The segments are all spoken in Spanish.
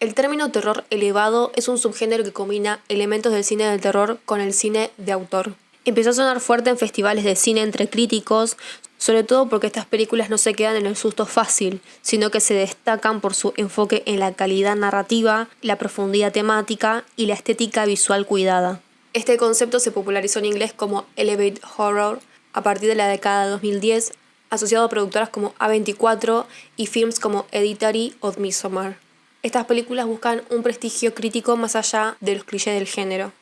El término terror elevado es un subgénero que combina elementos del cine del terror con el cine de autor. Empezó a sonar fuerte en festivales de cine entre críticos, sobre todo porque estas películas no se quedan en el susto fácil, sino que se destacan por su enfoque en la calidad narrativa, la profundidad temática y la estética visual cuidada. Este concepto se popularizó en inglés como Elevate Horror a partir de la década de 2010, asociado a productoras como A24 y films como Hereditary o Midsommar. Estas películas buscan un prestigio crítico más allá de los clichés del género.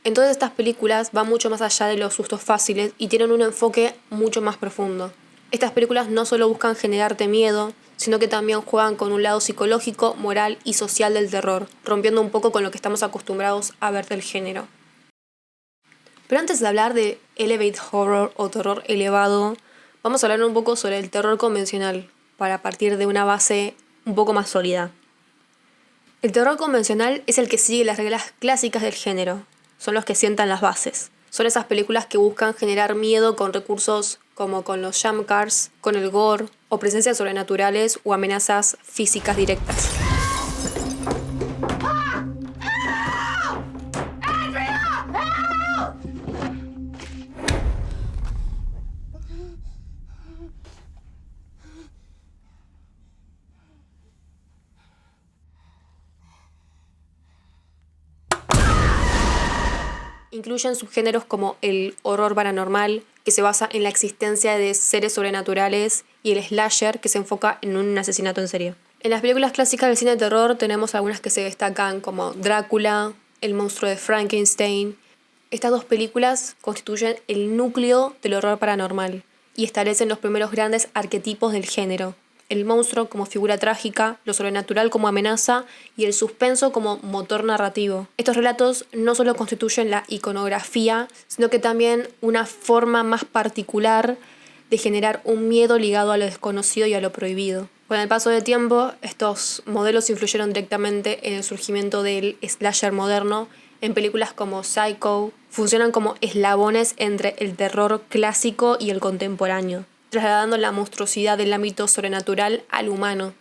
Entonces estas películas van mucho más allá de los sustos fáciles y tienen un enfoque mucho más profundo. Estas películas no solo buscan generarte miedo, sino que también juegan con un lado psicológico, moral y social del terror, rompiendo un poco con lo que estamos acostumbrados a ver del género. Pero antes de hablar de Elevate Horror o terror elevado, vamos a hablar un poco sobre el terror convencional, para partir de una base un poco más sólida. El terror convencional es el que sigue las reglas clásicas del género, son los que sientan las bases. Son esas películas que buscan generar miedo con recursos como con los jumpscares, con el gore o presencias sobrenaturales o amenazas físicas directas. Incluyen subgéneros como el horror paranormal, que se basa en la existencia de seres sobrenaturales, y el slasher, que se enfoca en un asesinato en serie. En las películas clásicas del cine de terror tenemos algunas que se destacan como Drácula, El monstruo de Frankenstein. Estas dos películas constituyen el núcleo del horror paranormal y establecen los primeros grandes arquetipos del género. El monstruo como figura trágica, lo sobrenatural como amenaza y el suspenso como motor narrativo. Estos relatos no solo constituyen la iconografía, sino que también una forma más particular de generar un miedo ligado a lo desconocido y a lo prohibido. Con el paso del tiempo, estos modelos influyeron directamente en el surgimiento del slasher moderno. En películas como Psycho, funcionan como eslabones entre el terror clásico y el contemporáneo, trasladando la monstruosidad del ámbito sobrenatural al humano.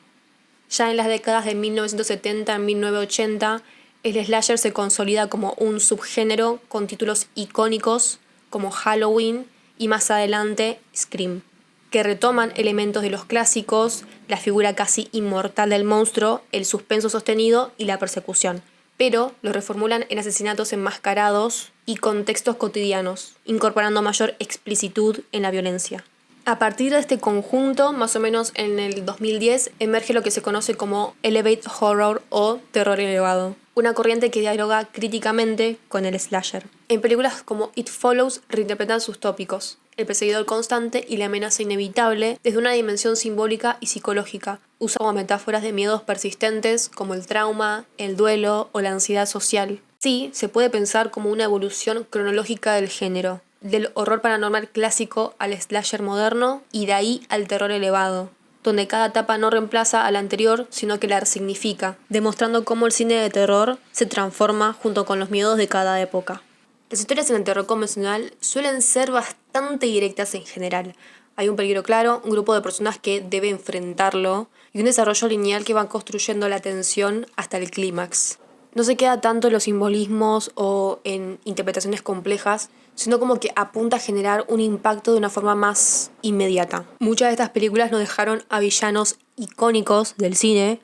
Ya en las décadas de 1970 a 1980, el slasher se consolida como un subgénero con títulos icónicos como Halloween y más adelante Scream, que retoman elementos de los clásicos, la figura casi inmortal del monstruo, el suspenso sostenido y la persecución, pero lo reformulan en asesinatos enmascarados y contextos cotidianos, incorporando mayor explicitud en la violencia. A partir de este conjunto, más o menos en el 2010, emerge lo que se conoce como Elevate Horror o terror elevado, una corriente que dialoga críticamente con el slasher. En películas como It Follows reinterpretan sus tópicos, el perseguidor constante y la amenaza inevitable desde una dimensión simbólica y psicológica, usa como metáforas de miedos persistentes como el trauma, el duelo o la ansiedad social. Sí, se puede pensar como una evolución cronológica del género, del horror paranormal clásico al slasher moderno y de ahí al terror elevado, donde cada etapa no reemplaza a la anterior, sino que la resignifica, demostrando cómo el cine de terror se transforma junto con los miedos de cada época. Las historias en el terror convencional suelen ser bastante directas en general. Hay un peligro claro, un grupo de personas que debe enfrentarlo y un desarrollo lineal que va construyendo la tensión hasta el clímax. No se queda tanto en los simbolismos o en interpretaciones complejas, sino como que apunta a generar un impacto de una forma más inmediata. Muchas de estas películas nos dejaron a villanos icónicos del cine,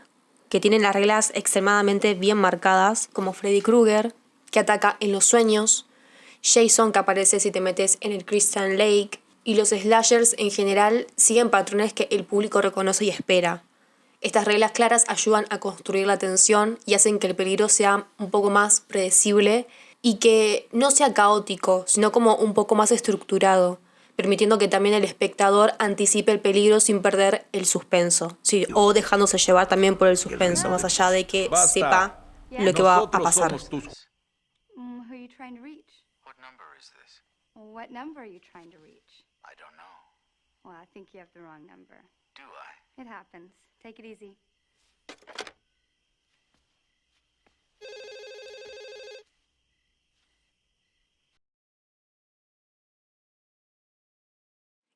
que tienen las reglas extremadamente bien marcadas, como Freddy Krueger, que ataca en los sueños, Jason, que aparece si te metes en el Christian Lake, y los slashers en general siguen patrones que el público reconoce y espera. Estas reglas claras ayudan a construir la tensión y hacen que el peligro sea un poco más predecible y que no sea caótico, sino como un poco más estructurado, permitiendo que también el espectador anticipe el peligro sin perder el suspenso, sí, o dejándose llevar también por el suspenso, más allá de que Basta. sepa lo que va a Nosotros pasar. somos tus... Who are you trying to reach? What number is this? What number are you trying to reach? I don't know. Well, I think you have the wrong number. Do I? It happens. Take it easy.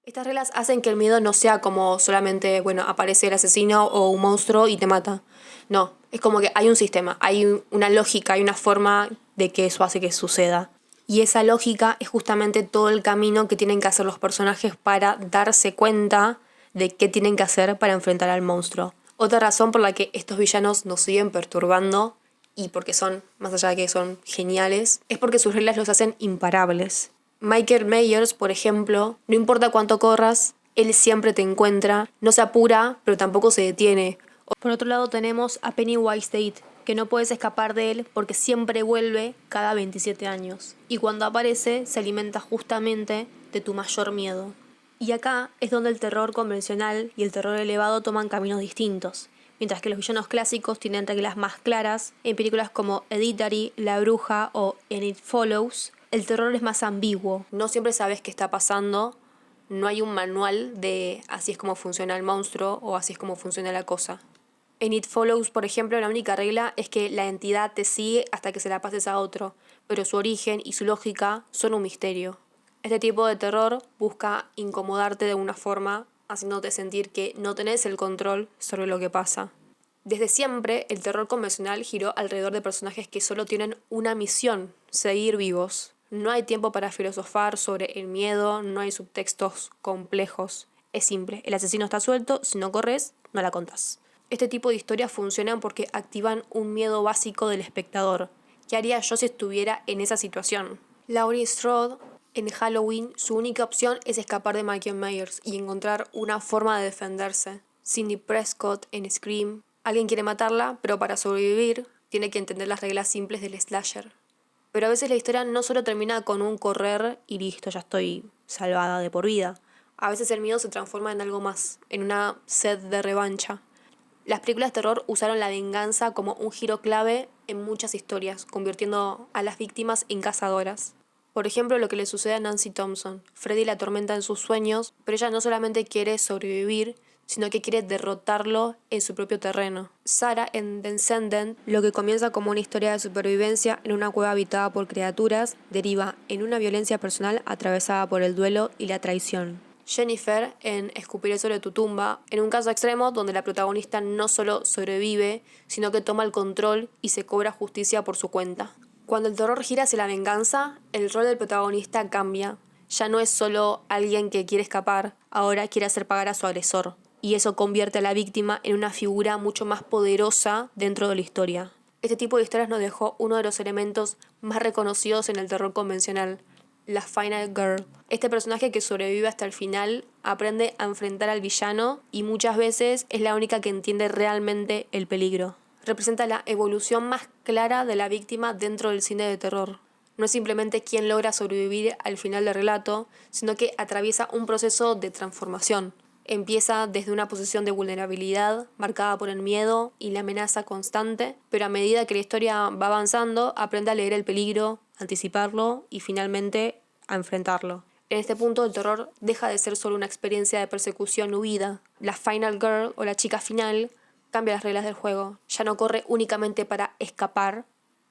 Estas reglas hacen que el miedo no sea como solamente, bueno, aparece el asesino o un monstruo y te mata. No, Es como que hay un sistema, hay una lógica, hay una forma de que eso hace que suceda. Y esa lógica es justamente todo el camino que tienen que hacer los personajes para darse cuenta de qué tienen que hacer para enfrentar al monstruo. Otra razón por la que estos villanos nos siguen perturbando, y porque son, más allá de que son geniales, es porque sus reglas los hacen imparables. Michael Myers, por ejemplo, no importa cuánto corras, él siempre te encuentra, no se apura, pero tampoco se detiene. Por otro lado tenemos a Pennywise the It, que no puedes escapar de él porque siempre vuelve cada 27 años. Y cuando aparece se alimenta justamente de tu mayor miedo. Y acá es donde el terror convencional y el terror elevado toman caminos distintos. Mientras que los villanos clásicos tienen reglas más claras, en películas como Hereditary, La Bruja o And It Follows, el terror es más ambiguo. No siempre sabes qué está pasando, no hay un manual de así es como funciona el monstruo o así es como funciona la cosa. En It Follows, por ejemplo, la única regla es que la entidad te sigue hasta que se la pases a otro, pero su origen y su lógica son un misterio. Este tipo de terror busca incomodarte de una forma, haciéndote sentir que no tenés el control sobre lo que pasa. Desde siempre, el terror convencional giró alrededor de personajes que solo tienen una misión: seguir vivos. No hay tiempo para filosofar sobre el miedo, no hay subtextos complejos. Es simple, el asesino está suelto, si no corres, no la contás. Este tipo de historias funcionan porque activan un miedo básico del espectador. ¿Qué haría yo si estuviera en esa situación? Laurie Strode, en Halloween, su única opción es escapar de Michael Myers y encontrar una forma de defenderse. Cindy Prescott, en Scream, alguien quiere matarla, pero para sobrevivir tiene que entender las reglas simples del slasher. Pero a veces la historia no solo termina con un correr y listo, ya estoy salvada de por vida. A veces el miedo se transforma en algo más, en una sed de revancha. Las películas de terror usaron la venganza como un giro clave en muchas historias, convirtiendo a las víctimas en cazadoras. Por ejemplo, lo que le sucede a Nancy Thompson. Freddy la atormenta en sus sueños, pero ella no solamente quiere sobrevivir, sino que quiere derrotarlo en su propio terreno. Sarah, en Descendant, lo que comienza como una historia de supervivencia en una cueva habitada por criaturas, deriva en una violencia personal atravesada por el duelo y la traición. Jennifer, en Escupiré sobre tu tumba, en un caso extremo donde la protagonista no solo sobrevive, sino que toma el control y se cobra justicia por su cuenta. Cuando el terror gira hacia la venganza, el rol del protagonista cambia. Ya no es solo alguien que quiere escapar, ahora quiere hacer pagar a su agresor. Y eso convierte a la víctima en una figura mucho más poderosa dentro de la historia. Este tipo de historias nos dejó uno de los elementos más reconocidos en el terror convencional: la Final Girl. Este personaje que sobrevive hasta el final aprende a enfrentar al villano y muchas veces es la única que entiende realmente el peligro. Representa la evolución más clara de la víctima dentro del cine de terror. No es simplemente quien logra sobrevivir al final del relato, sino que atraviesa un proceso de transformación. Empieza desde una posición de vulnerabilidad, marcada por el miedo y la amenaza constante, pero a medida que la historia va avanzando, aprende a leer el peligro, anticiparlo y finalmente a enfrentarlo. En este punto el terror deja de ser solo una experiencia de persecución huida. La Final Girl o la chica final cambia las reglas del juego. Ya no corre únicamente para escapar,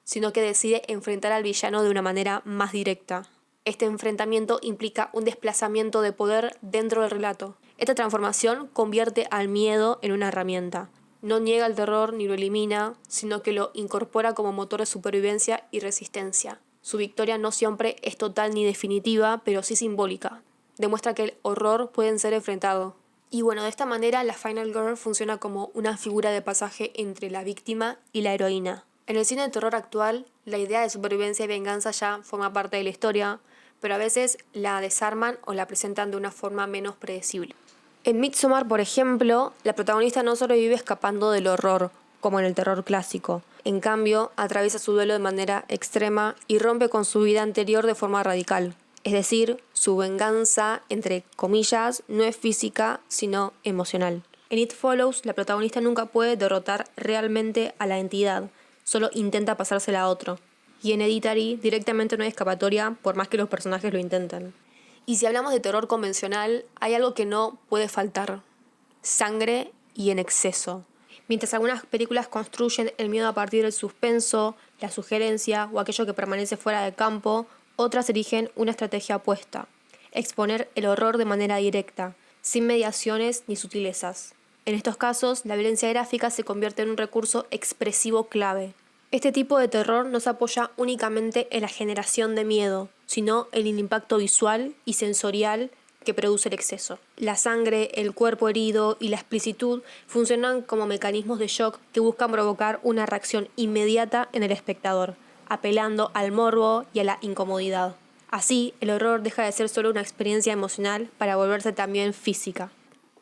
sino que decide enfrentar al villano de una manera más directa. Este enfrentamiento implica un desplazamiento de poder dentro del relato. Esta transformación convierte al miedo en una herramienta. No niega el terror ni lo elimina, sino que lo incorpora como motor de supervivencia y resistencia. Su victoria no siempre es total ni definitiva, pero sí simbólica. Demuestra que el horror puede ser enfrentado. Y bueno, de esta manera la Final Girl funciona como una figura de pasaje entre la víctima y la heroína. En el cine de terror actual, la idea de supervivencia y venganza ya forma parte de la historia, pero a veces la desarman o la presentan de una forma menos predecible. En Midsommar, por ejemplo, la protagonista no sobrevive escapando del horror, como en el terror clásico. En cambio, atraviesa su duelo de manera extrema y rompe con su vida anterior de forma radical. Es decir, su venganza, entre comillas, no es física, sino emocional. En It Follows, la protagonista nunca puede derrotar realmente a la entidad, solo intenta pasársela a otro. Y en Hereditary directamente no hay escapatoria, por más que los personajes lo intenten. Y si hablamos de terror convencional, hay algo que no puede faltar: sangre y en exceso. Mientras algunas películas construyen el miedo a partir del suspenso, la sugerencia o aquello que permanece fuera de campo, otras eligen una estrategia opuesta: exponer el horror de manera directa, sin mediaciones ni sutilezas. En estos casos, la violencia gráfica se convierte en un recurso expresivo clave. Este tipo de terror no se apoya únicamente en la generación de miedo, sino en el impacto visual y sensorial que produce el exceso. La sangre, el cuerpo herido y la explicitud funcionan como mecanismos de shock que buscan provocar una reacción inmediata en el espectador, apelando al morbo y a la incomodidad. Así, el horror deja de ser solo una experiencia emocional para volverse también física.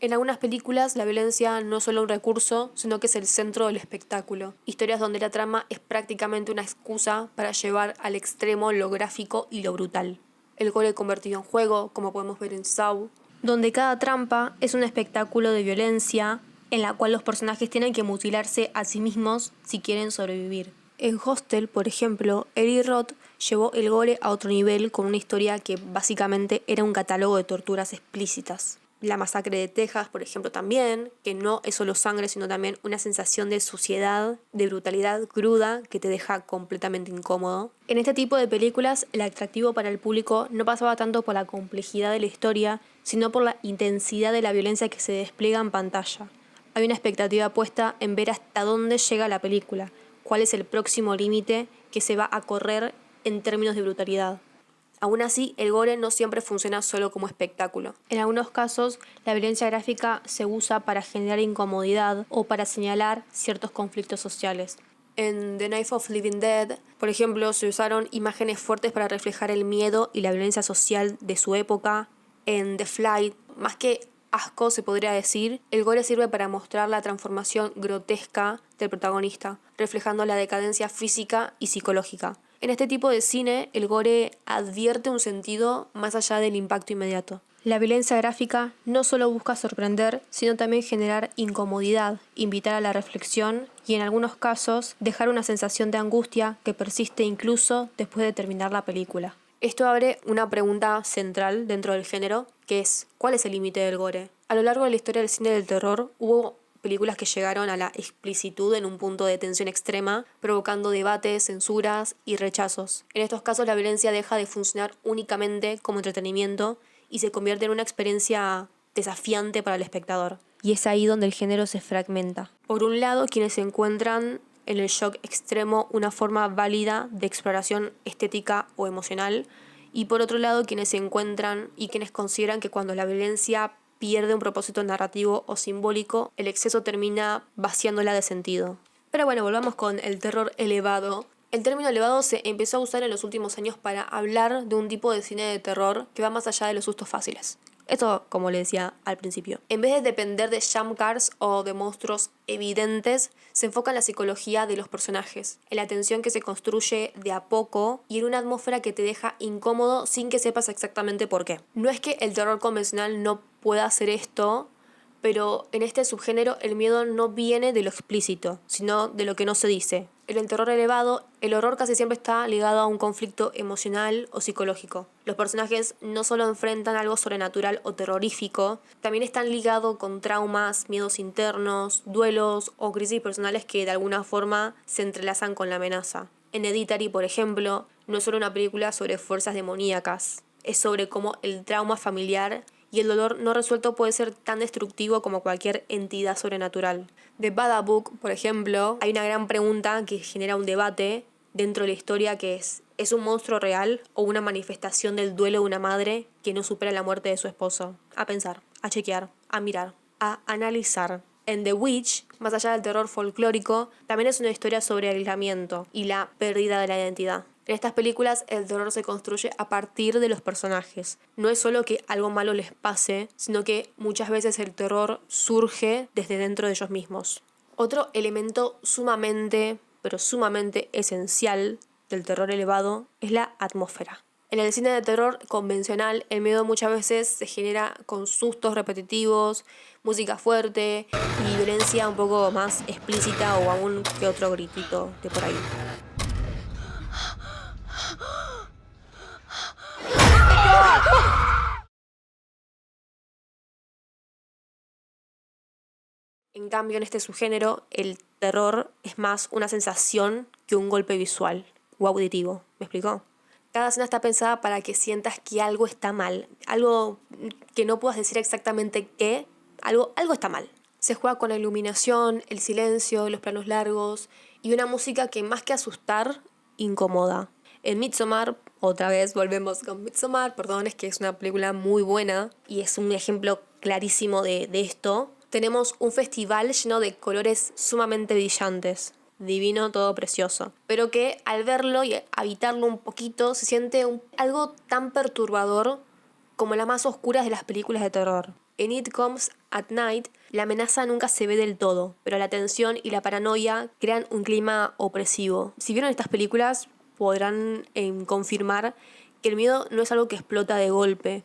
En algunas películas, la violencia no es solo un recurso, sino que es el centro del espectáculo. Historias donde la trama es prácticamente una excusa para llevar al extremo lo gráfico y lo brutal. El gore convertido en juego, como podemos ver en Saw, donde cada trampa es un espectáculo de violencia en la cual los personajes tienen que mutilarse a sí mismos si quieren sobrevivir. En Hostel, por ejemplo, Eli Roth llevó el gore a otro nivel con una historia que básicamente era un catálogo de torturas explícitas. La masacre de Texas, por ejemplo, también, que no es solo sangre, sino también una sensación de suciedad, de brutalidad cruda que te deja completamente incómodo. En este tipo de películas, el atractivo para el público no pasaba tanto por la complejidad de la historia, sino por la intensidad de la violencia que se despliega en pantalla. Hay una expectativa puesta en ver hasta dónde llega la película, cuál es el próximo límite que se va a correr en términos de brutalidad. Aún así, el gore no siempre funciona solo como espectáculo. En algunos casos, la violencia gráfica se usa para generar incomodidad o para señalar ciertos conflictos sociales. En The Night of Living Dead, por ejemplo, se usaron imágenes fuertes para reflejar el miedo y la violencia social de su época. En The Flight, más que asco se podría decir, el gore sirve para mostrar la transformación grotesca del protagonista, reflejando la decadencia física y psicológica. En este tipo de cine, el gore advierte un sentido más allá del impacto inmediato. La violencia gráfica no solo busca sorprender, sino también generar incomodidad, invitar a la reflexión y en algunos casos dejar una sensación de angustia que persiste incluso después de terminar la película. Esto abre una pregunta central dentro del género, que es ¿cuál es el límite del gore? A lo largo de la historia del cine del terror hubo películas que llegaron a la explicitud en un punto de tensión extrema, provocando debates, censuras y rechazos. En estos casos la violencia deja de funcionar únicamente como entretenimiento y se convierte en una experiencia desafiante para el espectador. Y es ahí donde el género se fragmenta. Por un lado, quienes encuentran en el shock extremo una forma válida de exploración estética o emocional, y por otro lado, quienes se encuentran y quienes consideran que cuando la violencia pierde un propósito narrativo o simbólico, el exceso termina vaciándola de sentido. Pero bueno, volvamos con el terror elevado. El término elevado se empezó a usar en los últimos años para hablar de un tipo de cine de terror que va más allá de los sustos fáciles. Esto, como le decía al principio. En vez de depender de jumpscares o de monstruos evidentes, se enfoca en la psicología de los personajes, en la tensión que se construye de a poco y en una atmósfera que te deja incómodo sin que sepas exactamente por qué. No es que el terror convencional no pueda hacer esto, pero en este subgénero el miedo no viene de lo explícito, sino de lo que no se dice. En el terror elevado, el horror casi siempre está ligado a un conflicto emocional o psicológico. Los personajes no solo enfrentan algo sobrenatural o terrorífico, también están ligados con traumas, miedos internos, duelos o crisis personales que de alguna forma se entrelazan con la amenaza. En Hereditary, por ejemplo, no es solo una película sobre fuerzas demoníacas, es sobre cómo el trauma familiar y el dolor no resuelto puede ser tan destructivo como cualquier entidad sobrenatural. De Babadook, por ejemplo, hay una gran pregunta que genera un debate dentro de la historia que ¿es un monstruo real o una manifestación del duelo de una madre que no supera la muerte de su esposo? A pensar, a chequear, a mirar, a analizar. En The Witch, más allá del terror folclórico, también es una historia sobre el aislamiento y la pérdida de la identidad. En estas películas el terror se construye a partir de los personajes. No es solo que algo malo les pase, sino que muchas veces el terror surge desde dentro de ellos mismos. Otro elemento sumamente esencial del terror elevado es la atmósfera. En el cine de terror convencional, el miedo muchas veces se genera con sustos repetitivos, música fuerte y violencia un poco más explícita o aún que otro gritito de por ahí. En cambio, en este subgénero, el terror es más una sensación que un golpe visual o auditivo. ¿Me explicó? Cada escena está pensada para que sientas que algo está mal. Algo que no puedas decir exactamente qué, algo está mal. Se juega con la iluminación, el silencio, los planos largos y una música que más que asustar, incomoda. En Midsommar, otra vez volvemos con Midsommar, perdón, es que es una película muy buena y es un ejemplo clarísimo de esto. Tenemos un festival lleno de colores sumamente brillantes, divino, todo precioso, pero que al verlo y habitarlo un poquito se siente algo tan perturbador como las más oscuras de las películas de terror. En It Comes at Night, la amenaza nunca se ve del todo, pero la tensión y la paranoia crean un clima opresivo. Si vieron estas películas, podrán confirmar que el miedo no es algo que explota de golpe.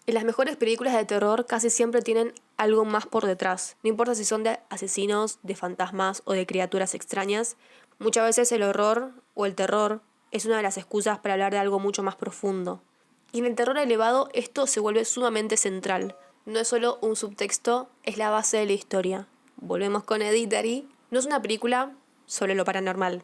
En las mejores películas de terror casi siempre tienen algo más por detrás. No importa si son de asesinos, de fantasmas o de criaturas extrañas, muchas veces el horror o el terror es una de las excusas para hablar de algo mucho más profundo. Y en el terror elevado esto se vuelve sumamente central. No es solo un subtexto, es la base de la historia. Volvemos con Hereditary. No es una película sobre lo paranormal.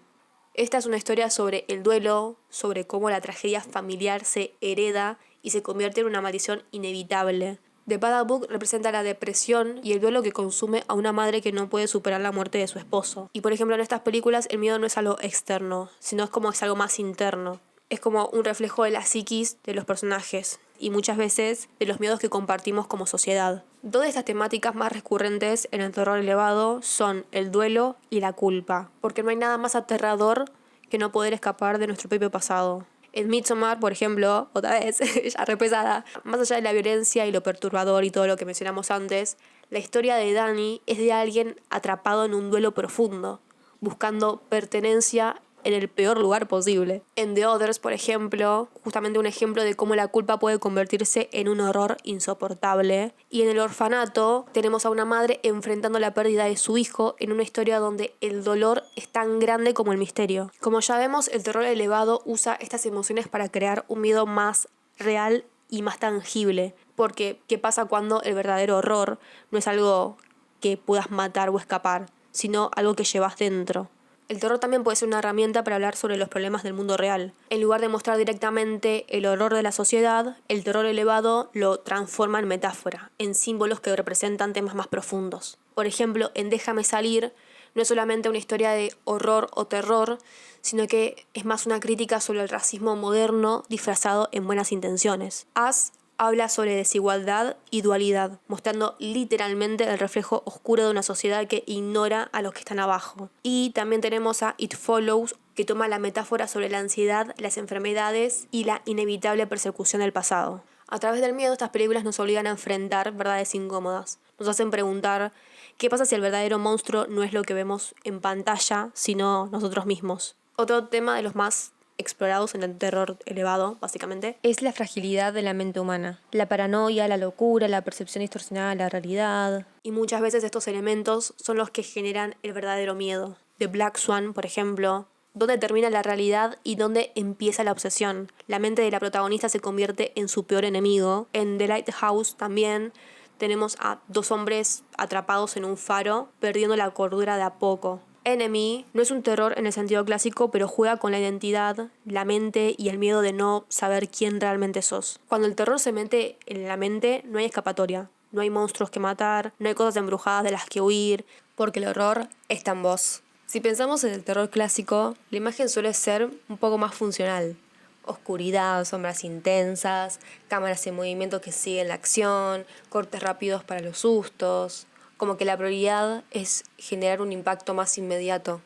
Esta es una historia sobre el duelo, sobre cómo la tragedia familiar se hereda y se convierte en una maldición inevitable. The Babadook representa la depresión y el duelo que consume a una madre que no puede superar la muerte de su esposo. Y por ejemplo en estas películas el miedo no es algo externo, sino es algo más interno. Es como un reflejo de la psiquis de los personajes y muchas veces de los miedos que compartimos como sociedad. Dos de estas temáticas más recurrentes en el terror elevado son el duelo y la culpa, porque no hay nada más aterrador que no poder escapar de nuestro propio pasado. En Midsommar, por ejemplo, otra vez, ya repesada, más allá de la violencia y lo perturbador y todo lo que mencionamos antes, la historia de Dani es de alguien atrapado en un duelo profundo, buscando pertenencia en el peor lugar posible. En The Others, por ejemplo, justamente un ejemplo de cómo la culpa puede convertirse en un horror insoportable. Y en El Orfanato tenemos a una madre enfrentando la pérdida de su hijo en una historia donde el dolor es tan grande como el misterio. Como ya vemos, el terror elevado usa estas emociones para crear un miedo más real y más tangible. Porque, ¿qué pasa cuando el verdadero horror no es algo que puedas matar o escapar, sino algo que llevas dentro? El terror también puede ser una herramienta para hablar sobre los problemas del mundo real. En lugar de mostrar directamente el horror de la sociedad, el terror elevado lo transforma en metáfora, en símbolos que representan temas más profundos. Por ejemplo, en Déjame salir, no es solamente una historia de horror o terror, sino que es más una crítica sobre el racismo moderno disfrazado en buenas intenciones. Us habla sobre desigualdad y dualidad, mostrando literalmente el reflejo oscuro de una sociedad que ignora a los que están abajo. Y también tenemos a It Follows, que toma la metáfora sobre la ansiedad, las enfermedades y la inevitable persecución del pasado. A través del miedo, estas películas nos obligan a enfrentar verdades incómodas. Nos hacen preguntar qué pasa si el verdadero monstruo no es lo que vemos en pantalla, sino nosotros mismos. Otro tema de los más explorados en el terror elevado, básicamente, es la fragilidad de la mente humana. La paranoia, la locura, la percepción distorsionada de la realidad. Y muchas veces estos elementos son los que generan el verdadero miedo. The Black Swan, por ejemplo, dónde termina la realidad y dónde empieza la obsesión. La mente de la protagonista se convierte en su peor enemigo. En The Lighthouse también tenemos a dos hombres atrapados en un faro, perdiendo la cordura de a poco. Enemy no es un terror en el sentido clásico, pero juega con la identidad, la mente y el miedo de no saber quién realmente sos. Cuando el terror se mete en la mente, no hay escapatoria. No hay monstruos que matar, no hay cosas embrujadas de las que huir, porque el horror está en vos. Si pensamos en el terror clásico, la imagen suele ser un poco más funcional. Oscuridad, sombras intensas, cámaras en movimiento que siguen la acción, cortes rápidos para los sustos. Como que la prioridad es generar un impacto más inmediato.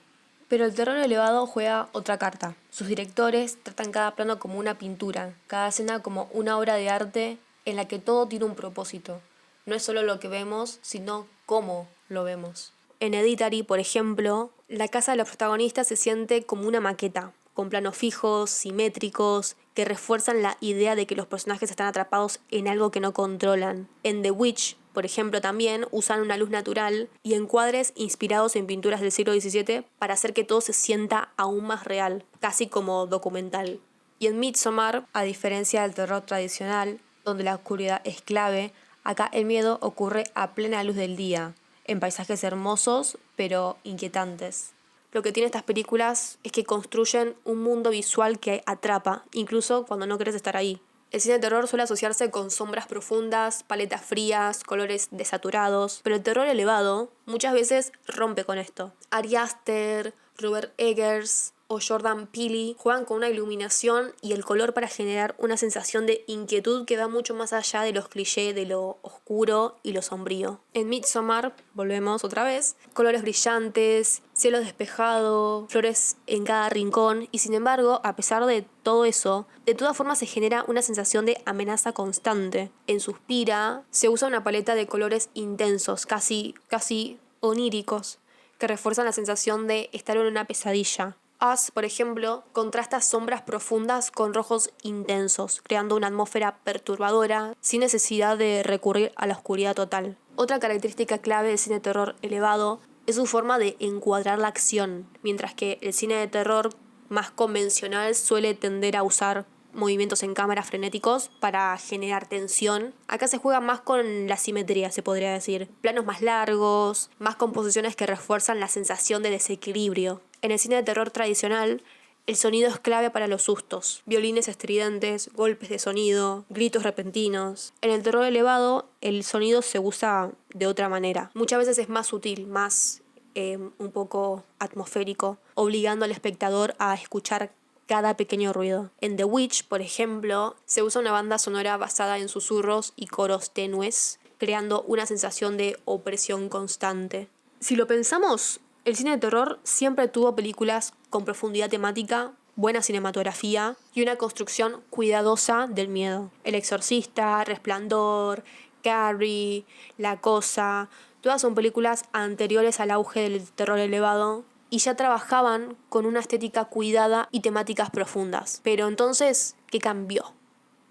Pero el terror elevado juega otra carta. Sus directores tratan cada plano como una pintura, cada escena como una obra de arte en la que todo tiene un propósito. No es solo lo que vemos, sino cómo lo vemos. En Hereditary, por ejemplo, la casa de los protagonistas se siente como una maqueta, con planos fijos, simétricos, que refuerzan la idea de que los personajes están atrapados en algo que no controlan. En The Witch, por ejemplo, también usan una luz natural y encuadres inspirados en pinturas del siglo XVII para hacer que todo se sienta aún más real, casi como documental. Y en Midsommar, a diferencia del terror tradicional, donde la oscuridad es clave, acá el miedo ocurre a plena luz del día, en paisajes hermosos pero inquietantes. Lo que tienen estas películas es que construyen un mundo visual que atrapa, incluso cuando no querés estar ahí. El cine de terror suele asociarse con sombras profundas, paletas frías, colores desaturados, pero el terror elevado muchas veces rompe con esto. Ari Aster, Robert Eggers o Jordan Peele juegan con una iluminación y el color para generar una sensación de inquietud que va mucho más allá de los clichés de lo oscuro y lo sombrío. En Midsommar, volvemos otra vez, colores brillantes, cielo despejado, flores en cada rincón y sin embargo, a pesar de todo eso, de todas formas se genera una sensación de amenaza constante. En Suspira se usa una paleta de colores intensos, casi oníricos, que refuerzan la sensación de estar en una pesadilla. Us, por ejemplo, contrasta sombras profundas con rojos intensos, creando una atmósfera perturbadora sin necesidad de recurrir a la oscuridad total. Otra característica clave del cine de terror elevado es su forma de encuadrar la acción, mientras que el cine de terror más convencional suele tender a usar movimientos en cámara frenéticos para generar tensión. Acá se juega más con la simetría, se podría decir. Planos más largos, más composiciones que refuerzan la sensación de desequilibrio. En el cine de terror tradicional, el sonido es clave para los sustos. Violines estridentes, golpes de sonido, gritos repentinos. En el terror elevado, el sonido se usa de otra manera. Muchas veces es más sutil, más un poco atmosférico, obligando al espectador a escuchar cada pequeño ruido. En The Witch, por ejemplo, se usa una banda sonora basada en susurros y coros tenues, creando una sensación de opresión constante. Si lo pensamos, el cine de terror siempre tuvo películas con profundidad temática, buena cinematografía y una construcción cuidadosa del miedo. El Exorcista, Resplandor, Carrie, La Cosa, todas son películas anteriores al auge del terror elevado y ya trabajaban con una estética cuidada y temáticas profundas. Pero entonces, ¿qué cambió?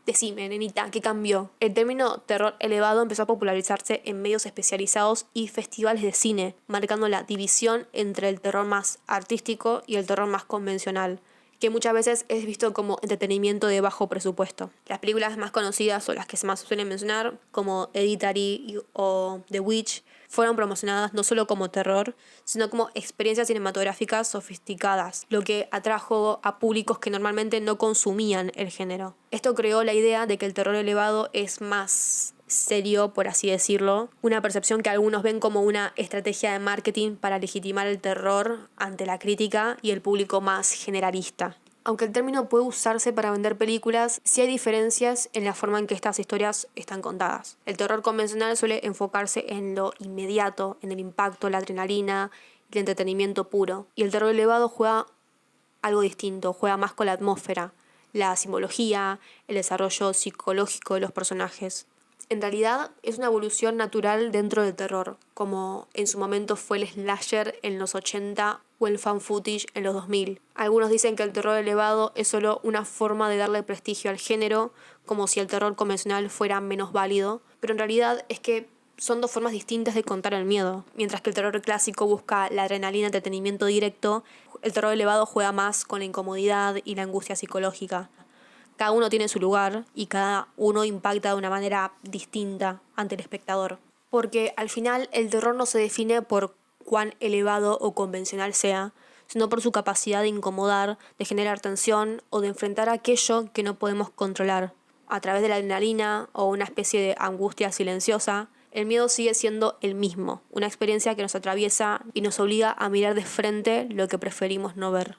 Decime, nenita, ¿qué cambió? El término terror elevado empezó a popularizarse en medios especializados y festivales de cine, marcando la división entre el terror más artístico y el terror más convencional, que muchas veces es visto como entretenimiento de bajo presupuesto. Las películas más conocidas o las que más se suelen mencionar, como Hereditary o The Witch, fueron promocionadas no solo como terror, sino como experiencias cinematográficas sofisticadas, lo que atrajo a públicos que normalmente no consumían el género. Esto creó la idea de que el terror elevado es más serio, por así decirlo, una percepción que algunos ven como una estrategia de marketing para legitimar el terror ante la crítica y el público más generalista. Aunque el término puede usarse para vender películas, sí hay diferencias en la forma en que estas historias están contadas. El terror convencional suele enfocarse en lo inmediato, en el impacto, la adrenalina, el entretenimiento puro. Y el terror elevado juega algo distinto, juega más con la atmósfera, la simbología, el desarrollo psicológico de los personajes. En realidad es una evolución natural dentro del terror, como en su momento fue el slasher en los 80 o el fan footage en los 2000. Algunos dicen que el terror elevado es solo una forma de darle prestigio al género, como si el terror convencional fuera menos válido, pero en realidad es que son dos formas distintas de contar el miedo. Mientras que el terror clásico busca la adrenalina, entretenimiento directo, el terror elevado juega más con la incomodidad y la angustia psicológica. Cada uno tiene su lugar y cada uno impacta de una manera distinta ante el espectador. Porque al final el terror no se define por cuán elevado o convencional sea, sino por su capacidad de incomodar, de generar tensión o de enfrentar aquello que no podemos controlar. A través de la adrenalina o una especie de angustia silenciosa, el miedo sigue siendo el mismo, una experiencia que nos atraviesa y nos obliga a mirar de frente lo que preferimos no ver.